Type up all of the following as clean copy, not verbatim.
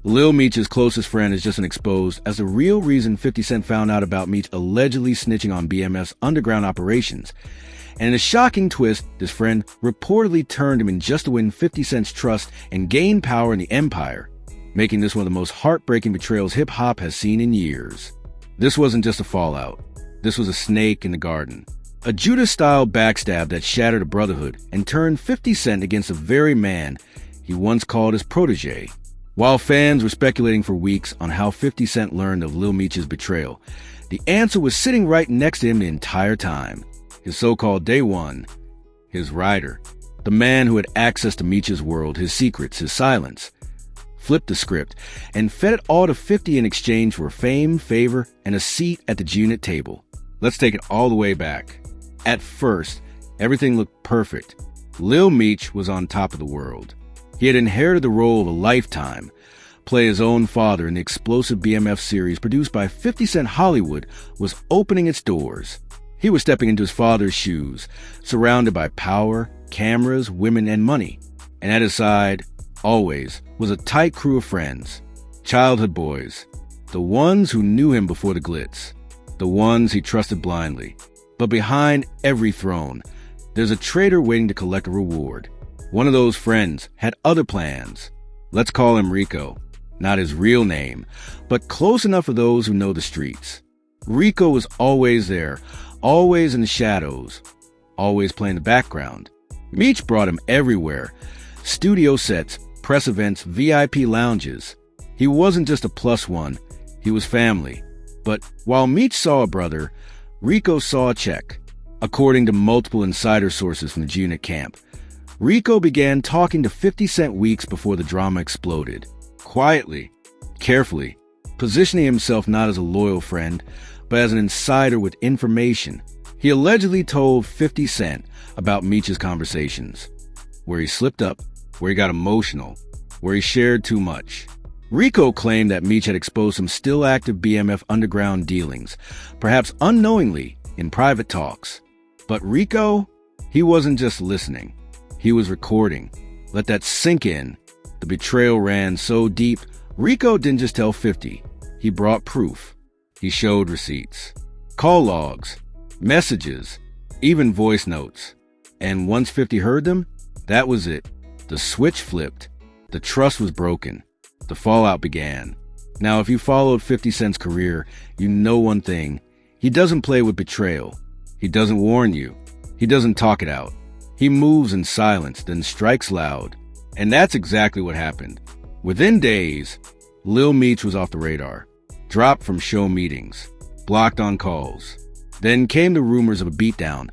Lil Meech's closest friend is just exposed as the real reason 50 Cent found out about Meech allegedly snitching on BMF's underground operations. And in a shocking twist, this friend reportedly turned him in just to win 50 Cent's trust and gain power in the empire, making this one of the most heartbreaking betrayals hip-hop has seen in years. This wasn't just a fallout. This was a snake in the garden. A Judas-style backstab that shattered a brotherhood and turned 50 Cent against the very man he once called his protege. While fans were speculating for weeks on how 50 Cent learned of Lil Meech's betrayal, the answer was sitting right next to him the entire time. His so-called day one, his rider, the man who had access to Meech's world, his secrets, his silence, flipped the script and fed it all to 50 in exchange for fame, favor, and a seat at the G-Unit table. Let's take it all the way back. At first, everything looked perfect. Lil Meech was on top of the world. He had inherited the role of a lifetime, play his own father in the explosive BMF series produced by 50 Cent. Hollywood was opening its doors. He was stepping into his father's shoes, surrounded by power, cameras, women, and money. And at his side, always, was a tight crew of friends, childhood boys, the ones who knew him before the glitz, the ones he trusted blindly. But behind every throne, there's a traitor waiting to collect a reward. One of those friends had other plans. Let's call him Rico. Not his real name, but close enough for those who know the streets. Rico was always there, always in the shadows, always playing the background. Meech brought him everywhere. Studio sets, press events, VIP lounges. He wasn't just a plus one, he was family. But while Meech saw a brother, Rico saw a check. According to multiple insider sources from the G-Unit camp, Rico began talking to 50 Cent weeks before the drama exploded. Quietly, carefully, positioning himself not as a loyal friend, but as an insider with information. He allegedly told 50 Cent about Meech's conversations, where he slipped up, where he got emotional, where he shared too much. Rico claimed that Meech had exposed some still active BMF underground dealings, perhaps unknowingly in private talks. But Rico, he wasn't just listening. He was recording. Let that sink in. The betrayal ran so deep, Rico didn't just tell 50. He brought proof. He showed receipts, call logs, messages, even voice notes. And once 50 heard them, that was it. The switch flipped. The trust was broken. The fallout began. Now, if you followed 50 Cent's career, you know one thing. He doesn't play with betrayal. He doesn't warn you. He doesn't talk it out. He moves in silence, then strikes loud. And that's exactly what happened. Within days, Lil Meech was off the radar, dropped from show meetings, blocked on calls. Then came the rumors of a beatdown,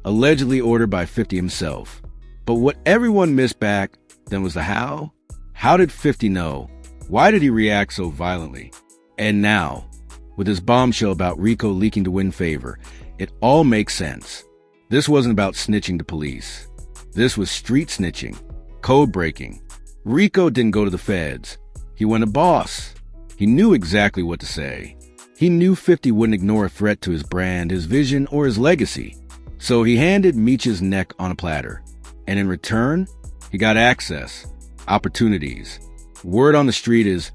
allegedly ordered by 50 himself. But what everyone missed back then was the how. How did 50 know? Why did he react so violently? And now, with his bombshell about Rico leaking to win favor, it all makes sense. This wasn't about snitching to police. This was street snitching, code breaking. Rico didn't go to the feds. He went to boss. He knew exactly what to say. He knew 50 wouldn't ignore a threat to his brand, his vision, or his legacy. So he handed Meech's neck on a platter. And in return, he got access, opportunities. Word on the street is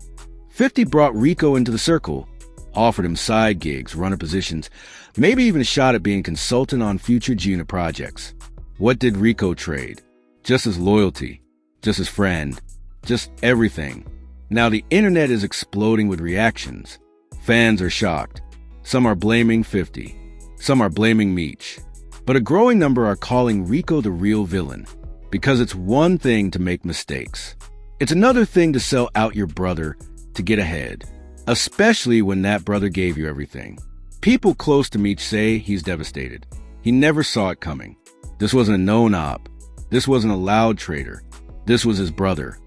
50 brought Rico into the circle, offered him side gigs, runner positions, maybe even a shot at being consultant on future G-Unit projects. What did Rico trade? Just his loyalty, just his friend, just everything. Now the internet is exploding with reactions. Fans are shocked. Some are blaming 50. Some are blaming Meech. But a growing number are calling Rico the real villain. Because it's one thing to make mistakes. It's another thing to sell out your brother to get ahead. Especially when that brother gave you everything. People close to Meech say he's devastated. He never saw it coming. This wasn't a known op. This wasn't a loud traitor. This was his brother.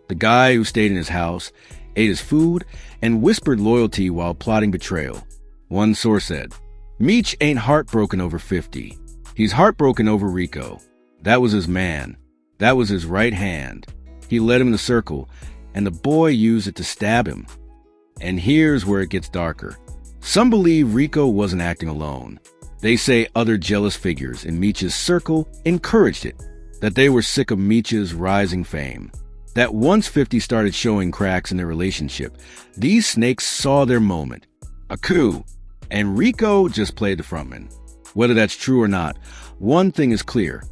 The guy who stayed in his house, ate his food, and whispered loyalty while plotting betrayal. One source said, Meech ain't heartbroken over 50. He's heartbroken over Rico. That was his man. That was his right hand. He led him in the circle, and the boy used it to stab him. And here's where it gets darker. Some believe Rico wasn't acting alone. They say other jealous figures in Meech's circle encouraged it, that they were sick of Meech's rising fame. that once 50 started showing cracks in their relationship, these snakes saw their moment. A coup. And Rico just played the frontman. Whether that's true or not, one thing is clear.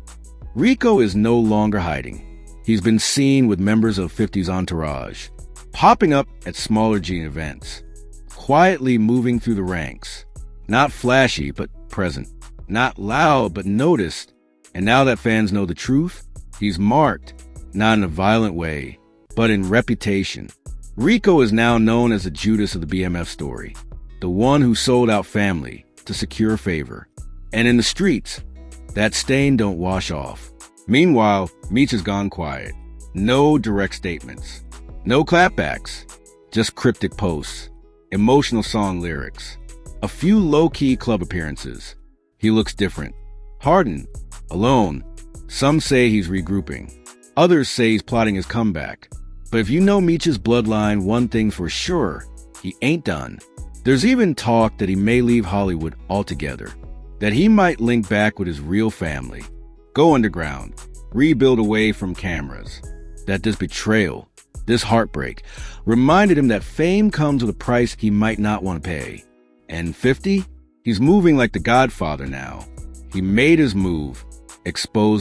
Rico is no longer hiding. He's been seen with members of 50's entourage, popping up at smaller G events, quietly moving through the ranks. Not flashy, but present. Not loud, but noticed. And now that fans know the truth, he's marked, not in a violent way, but in reputation. Rico is now known as the Judas of the BMF story, the one who sold out family to secure favor. And in the streets, that stain don't wash off. Meanwhile, Meech has gone quiet. No direct statements. No clapbacks. Just cryptic posts. Emotional song lyrics. A few low-key club appearances. He looks different. Hardened. Alone. Some say he's regrouping. Others say he's plotting his comeback. But if you know Meech's bloodline, one thing's for sure. He ain't done. There's even talk that he may leave Hollywood altogether. That he might link back with his real family. Go underground. Rebuild away from cameras. That this betrayal, this heartbreak, reminded him that fame comes with a price he might not want to pay. And 50? He's moving like the Godfather now. He made his move, exposed